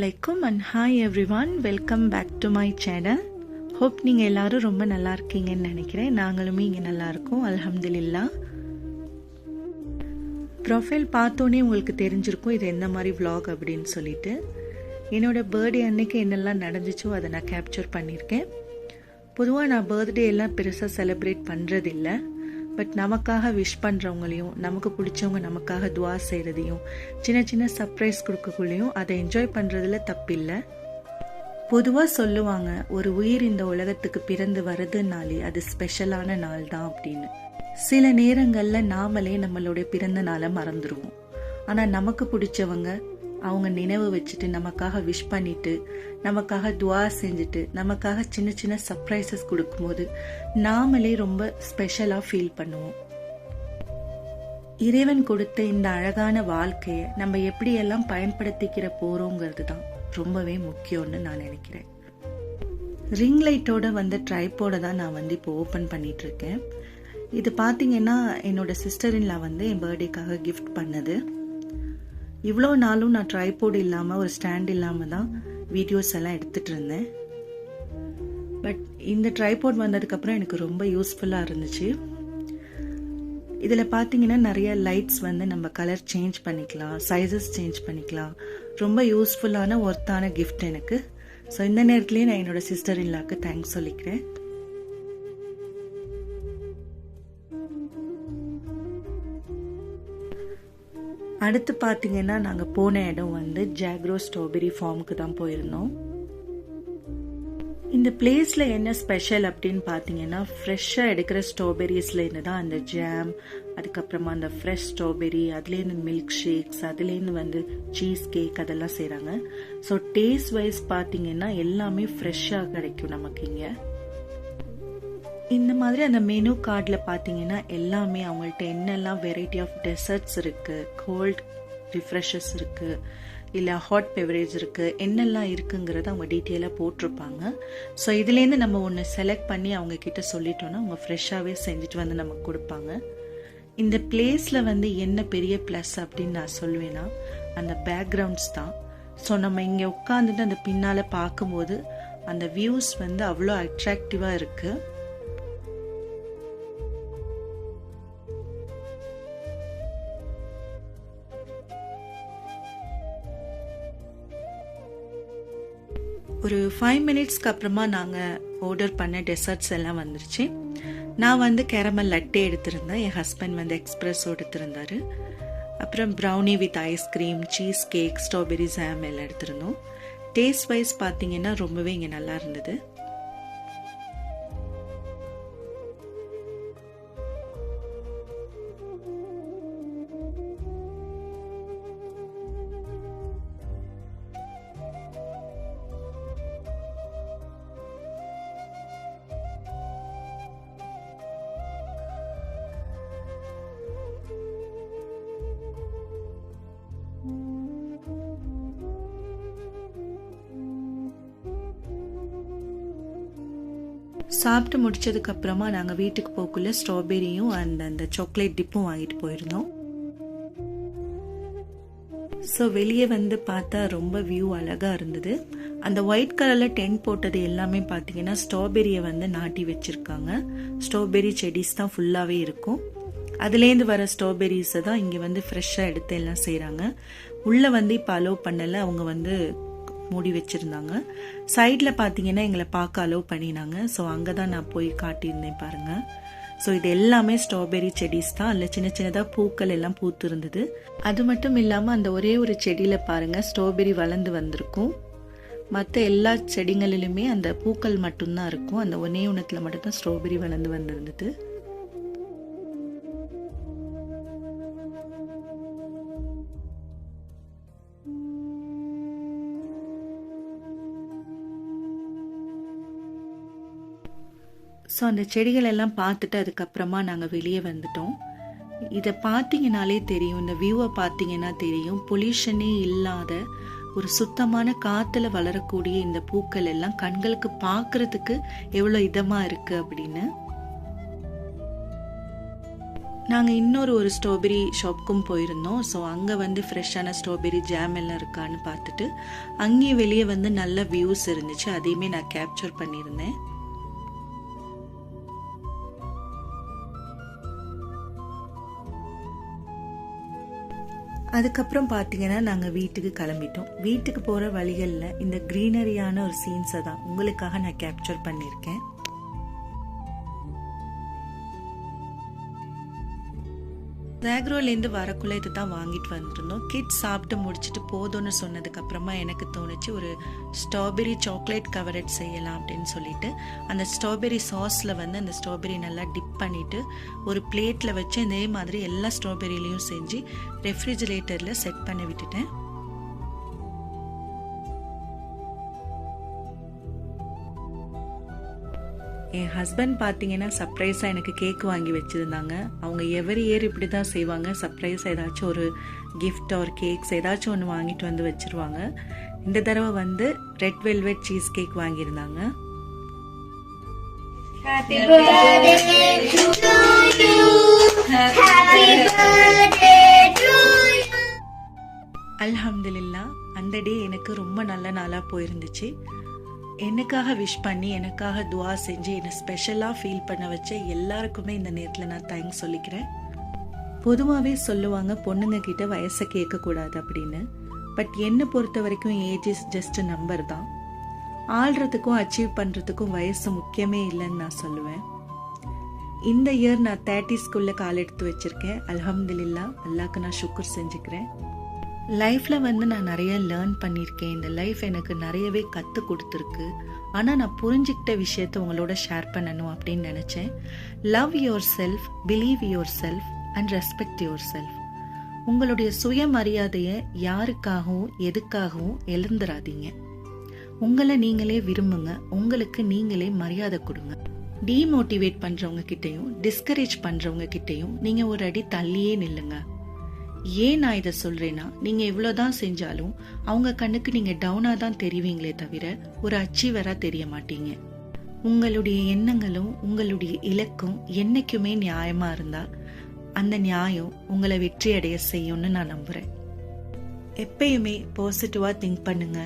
Assalamualaikum and hi everyone, welcome back to my channel. Hope நீங்கள் எல்லாரும் ரொம்ப நல்லா இருக்கீங்கன்னு நினைக்கிறேன். நாங்களுமே இங்கே நல்லா இருக்கோம், அல்ஹம்துலில்லாஹ். ப்ரொஃபைல் பார்த்தோன்னே உங்களுக்கு தெரிஞ்சிருக்கும் இது எந்த மாதிரி vlog அப்படின்னு சொல்லிட்டு. என்னோட பர்த்டே அன்னைக்கு என்னெல்லாம் நடந்துச்சோ அதை நான் கேப்சர் பண்ணியிருக்கேன். பொதுவாக நான் பர்த்டே எல்லாம் பெருசாக செலிப்ரேட் பண்ணுறதில்லை. பட் நமக்காக விஷ் பண்ணுறவங்களையும் நமக்கு பிடிச்சவங்க நமக்காக துவா செய்கிறதையும் சின்ன சின்ன சர்ப்ரைஸ் கொடுக்கக்குள்ளேயும் அதை என்ஜாய் பண்ணுறதுல தப்பில்லை. பொதுவாக சொல்லுவாங்க ஒரு உயிர் இந்த உலகத்துக்கு பிறந்து வர்றதுனாலே அது ஸ்பெஷலான நாள் தான் அப்படின்னு. சில நேரங்களில் நாமளே நம்மளுடைய பிறந்த நாளை மறந்துடுவோம். ஆனால் நமக்கு பிடிச்சவங்க அவங்க நினைவு வச்சுட்டு நமக்காக விஷ் பண்ணிட்டு நமக்காக துவா செஞ்சுட்டு நமக்காக சின்ன சின்ன சர்ப்ரைசஸ் கொடுக்கும்போது நாமளே ரொம்ப ஸ்பெஷலாக ஃபீல் பண்ணுவோம். இறைவன் கொடுத்த இந்த அழகான வாழ்க்கையை நம்ம எப்படியெல்லாம் பயன்படுத்திக்கிற போறோங்கிறது தான் ரொம்பவே முக்கியம்னு நான் நினைக்கிறேன். ரிங் லைட்டோட வந்த ட்ரைப்போட தான் நான் இப்போ ஓப்பன் பண்ணிட்டு இருக்கேன். இது பார்த்தீங்கன்னா என்னோட சிஸ்டரின்லா என் பர்த்டேக்காக கிஃப்ட் பண்ணது. இவ்வளோ நாளும் நான் ட்ரைபோர்டு இல்லாமல் ஒரு ஸ்டாண்ட் இல்லாமல் தான் வீடியோஸ் எல்லாம் எடுத்துகிட்டு இருந்தேன். பட் இந்த ட்ரைபோர்ட் வந்ததுக்கப்புறம் எனக்கு ரொம்ப யூஸ்ஃபுல்லாக இருந்துச்சு. இதில் பார்த்தீங்கன்னா நிறைய லைட்ஸ் நம்ம கலர் சேஞ்ச் பண்ணிக்கலாம், சைஸஸ் சேஞ்ச் பண்ணிக்கலாம். ரொம்ப யூஸ்ஃபுல்லான ஒர்த்தான கிஃப்ட் எனக்கு. ஸோ இந்த நேரத்துலேயே நான் என்னோட சிஸ்டர் இல்லாக்கு தேங்க்ஸ் சொல்லிக்கிறேன். அடுத்து பார்த்தீங்கன்னா நாங்கள் போன இடம் ஜாக்ரோ ஸ்ட்ராபெரி ஃபார்முக்கு தான் போயிருந்தோம். இந்த பிளேஸில் என்ன ஸ்பெஷல் அப்படின்னு பார்த்தீங்கன்னா ஃப்ரெஷ்ஷாக எடுக்கிற ஸ்ட்ராபெரிஸ்லேருந்து தான் அந்த ஜாம், அதுக்கப்புறமா அந்த ஃப்ரெஷ் ஸ்ட்ராபெரி, அதுலேருந்து மில்க் ஷேக்ஸ், அதுலேருந்து சீஸ் கேக் அதெல்லாம் செய்கிறாங்க. ஸோ டேஸ்ட் வைஸ் பார்த்தீங்கன்னா எல்லாமே ஃப்ரெஷ்ஷாக கிடைக்கும் நமக்கு இங்கே. இந்த மாதிரி அந்த மெனு கார்டில் பார்த்தீங்கன்னா எல்லாமே அவங்கள்ட்ட என்னெல்லாம் வெரைட்டி ஆஃப் டெசர்ட்ஸ் இருக்குது, கோல்ட் ரிஃப்ரெஷஸ் இருக்குது, இல்லை ஹாட் பெவரேஜ் இருக்குது, என்னெல்லாம் இருக்குங்கிறத அவங்க டீட்டெயிலாக போட்டிருப்பாங்க. ஸோ இதுலேருந்து நம்ம ஒன்று செலக்ட் பண்ணி அவங்க கிட்ட சொல்லிட்டோன்னா அவங்க ஃப்ரெஷ்ஷாகவே செஞ்சுட்டு நமக்கு கொடுப்பாங்க. இந்த பிளேஸில் என்ன பெரிய ப்ளஸ் அப்படின்னு நான் சொல்லுவேன்னா அந்த பேக்ரவுண்ட்ஸ் தான். ஸோ நம்ம இங்கே உட்காந்துட்டு அந்த பின்னால் பார்க்கும்போது அந்த வியூஸ் அவ்வளோ அட்ராக்டிவாக இருக்குது. ஒரு 5 மினிட்ஸ்க்கு அப்புறமா நாங்கள் ஆர்டர் பண்ண டெசர்ட்ஸ் எல்லாம் வந்துருச்சு. நான் கேரமல் லட்டே எடுத்திருந்தேன், என் ஹஸ்பண்ட் எக்ஸ்பிரஸோ எடுத்திருந்தாரு. அப்புறம் brownie with ice cream, cheese cake, strawberry jam எல்லாம் எடுத்திருந்தோம். டேஸ்ட் வைஸ் பார்த்தீங்கன்னா ரொம்பவே இங்கே நல்லா இருந்தது. சாப்பிட்டு முடிச்சதுக்கு அப்புறமா நாங்கள் வீட்டுக்கு போக்குள்ள ஸ்ட்ராபெரியும் அந்த சாக்லேட் டிப்பும் வாங்கிட்டு போயிருந்தோம். ஸோ வெளியே பார்த்தா ரொம்ப வியூ அழகா இருந்தது. அந்த ஒயிட் கலர்ல டென்ட் போட்டது எல்லாமே பார்த்தீங்கன்னா ஸ்ட்ராபெரியை நாட்டி வச்சிருக்காங்க. ஸ்ட்ராபெரி செடிஸ் தான் ஃபுல்லாகவே இருக்கும். அதுலேருந்து வர ஸ்ட்ராபெரிஸை தான் இங்கே ஃப்ரெஷ்ஷாக எடுத்து எல்லாம் செய்கிறாங்க. உள்ளே இப்போ அலோவ் பண்ணலை, அவங்க மூடி வச்சுருந்தாங்க. சைடில் பார்த்தீங்கன்னா எங்களை பார்க்க அலோவ் பண்ணினாங்க. ஸோ அங்கே தான் நான் போய் காட்டியிருந்தேன் பாருங்கள். ஸோ இது எல்லாமே ஸ்ட்ராபெரி செடிஸ் தான். அதில் சின்ன சின்னதாக பூக்கள் எல்லாம் பூத்து இருந்தது. அது மட்டும் இல்லாமல் அந்த ஒரே ஒரு செடியில் பாருங்கள் ஸ்ட்ராபெரி வளர்ந்து வந்திருக்கும். மற்ற எல்லா செடிகளிலுமே அந்த பூக்கள் மட்டும்தான் இருக்கும். அந்த ஒன்னே ஒன்றத்தில் மட்டும்தான் ஸ்ட்ராபெரி வளர்ந்து வந்திருந்தது. ஸோ அந்த செடிகள் எல்லாம் பார்த்துட்டு அதுக்கப்புறமா நாங்கள் வெளியே வந்துட்டோம். இதை பார்த்தீங்கனாலே தெரியும், இந்த வியூவை பார்த்தீங்கன்னா தெரியும், பொல்யூஷனே இல்லாத ஒரு சுத்தமான காற்றுல வளரக்கூடிய இந்த பூக்கள் எல்லாம் கண்களுக்கு பார்க்கறதுக்கு எவ்வளோ இதமாக இருக்குது அப்படின்னு. நாங்கள் இன்னொரு ஸ்ட்ராபெரி ஷாப்புக்கும் போயிருந்தோம். ஸோ அங்கே வந்து ஃப்ரெஷ்ஷான ஸ்ட்ராபெரி ஜாம் எல்லாம் இருக்கான்னு பார்த்துட்டு அங்கேயும் வெளியே வந்து நல்ல வியூஸ் இருந்துச்சு. அதையுமே நான் கேப்சர் பண்ணியிருந்தேன். அதுக்கப்புறம் பார்த்தீங்கன்னா நாங்கள் வீட்டுக்கு கிளம்பிட்டோம். வீட்டுக்கு போகிற வழிகளில் இந்த க்ரீனரியான ஒரு சீன்ஸை தான் உங்களுக்காக நான் கேப்சர் பண்ணியிருக்கேன். ஜாக்ரோலேருந்து வரக்குள்ள இது தான் வாங்கிட்டு வந்துருந்தோம். கிட்ஸ் சாப்பிட்டு முடிச்சுட்டு போதும்னு சொன்னதுக்கப்புறமா எனக்கு தோணுச்சு ஒரு ஸ்ட்ராபெரி சாக்லேட் கவரட் செய்யலாம் அப்படின்னு சொல்லிட்டு அந்த ஸ்ட்ராபெரி சாஸில் வந்து அந்த ஸ்ட்ராபெரி நல்லா டிப் பண்ணிவிட்டு ஒரு பிளேட்டில் வச்சு இதே மாதிரி எல்லா ஸ்ட்ராபெரிலையும் செஞ்சு ரெஃப்ரிஜிரேட்டரில் செட் பண்ணி விட்டுட்டேன். என் ஹஸ்பண்ட் பார்த்தீங்கன்னா சர்ப்ரைஸாக எனக்கு கேக் வாங்கி வச்சுருந்தாங்க. அவங்க எவரி இயர் இப்படி தான் செய்வாங்க. சர்ப்ரைஸாக ஏதாச்சும் ஒரு கிஃப்ட் ஒரு கேக்ஸ் ஏதாச்சும் ஒன்று வாங்கிட்டு வந்து வச்சுருவாங்க. இந்த தடவை வந்து ரெட் வெல்வெட் சீஸ் கேக் வாங்கியிருந்தாங்க. அல்ஹம்துலில்லாஹ், அந்த டே எனக்கு ரொம்ப நல்ல நாளாக போயிருந்துச்சு. எனக்காக விஷ் பண்ணி எனக்காக துவா செஞ்சு என்னை ஸ்பெஷலாக ஃபீல் பண்ண வச்ச எல்லாருக்குமே இந்த நேரத்தில் நான் தேங்க்ஸ் சொல்லிக்கிறேன். பொதுவாகவே சொல்லுவாங்க பொண்ணுங்க கிட்ட வயசை கேட்கக்கூடாது அப்படின்னு. பட் என்னை பொறுத்த வரைக்கும் ஏஜ் இஸ் ஜஸ்ட் நம்பர் தான். ஆள்றதுக்கும் அச்சீவ் பண்ணுறதுக்கும் வயசு முக்கியமே இல்லைன்னு நான் சொல்லுவேன். இந்த இயர் நான் 30ஸ்குள்ளே கால் எடுத்து வச்சுருக்கேன். அல்ஹம்துலில்லாஹ், அல்லாஹ்க்கு நான் ஷுக்ர் செஞ்சுக்கிறேன். லைஃப்பில் வந்து நான் நிறைய லேர்ன் பண்ணியிருக்கேன். இந்த லைஃப் எனக்கு நிறையவே கற்றுக் கொடுத்துருக்கு. ஆனால் நான் புரிஞ்சுக்கிட்ட விஷயத்த உங்களோட ஷேர் பண்ணணும் அப்படின்னு நினச்சேன். Love your self, believe your self and respect your self. உங்களுடைய சுயமரியாதையை யாருக்காகவும் எதுக்காகவும் எழுந்துடாதீங்க. உங்களை நீங்களே விரும்புங்க. உங்களுக்கு நீங்களே மரியாதை கொடுங்க. டீமோட்டிவேட் பண்ணுறவங்க கிட்டையும் டிஸ்கரேஜ் பண்ணுறவங்க கிட்டையும் நீங்கள் ஒரு அடி தள்ளியே நில்லுங்க. ஏன் நான் இதை சொல்றேன்னா, நீங்க இவ்வளவுதான் செஞ்சாலும் அவங்க கண்ணுக்கு நீங்க டவுனா தான் தெரிவீங்களே தவிர ஒரு அச்சீவரா தெரிய மாட்டீங்க. உங்களுடைய எண்ணங்களும் உங்களுடைய இலக்கும் என்னைக்குமே நியாயமா இருந்தா அந்த நியாயம் உங்களை வெற்றி அடைய செய்யும்னு நான் நம்புறேன். எப்பயுமே பாசிட்டிவா திங்க் பண்ணுங்க.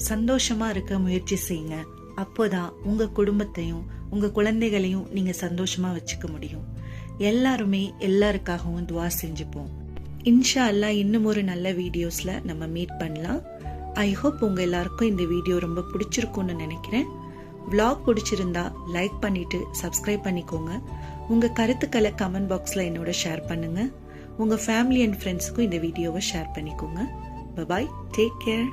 சந்தோஷமா இருக்க முயற்சி செய்யுங்க. அப்போதான் உங்க குடும்பத்தையும் உங்க குழந்தைகளையும் நீங்க சந்தோஷமா வச்சுக்க முடியும். எல்லாருமே எல்லாருக்காகவும் துவா செஞ்சுப்போம். இன்ஷா அல்லாஹ் இன்னும் ஒரு நல்ல வீடியோஸ்ல நம்ம மீட் பண்ணலாம். ஐ ஹோப் உங்க எல்லாருக்கும் இந்த வீடியோ ரொம்ப பிடிச்சிருக்கும்னு நினைக்கிறேன். vlog பிடிச்சிருந்தா லைக் பண்ணிட்டு சப்ஸ்கிரைப் பண்ணிக்கோங்க. உங்க கருத்துக்களை கமெண்ட் பாக்ஸ்ல என்னோட ஷேர் பண்ணுங்க. உங்க ஃபேமிலி அண்ட் ஃப்ரெண்ட்ஸ்க்கும் இந்த வீடியோவை ஷேர் பண்ணிக்கோங்க. Bye, take care.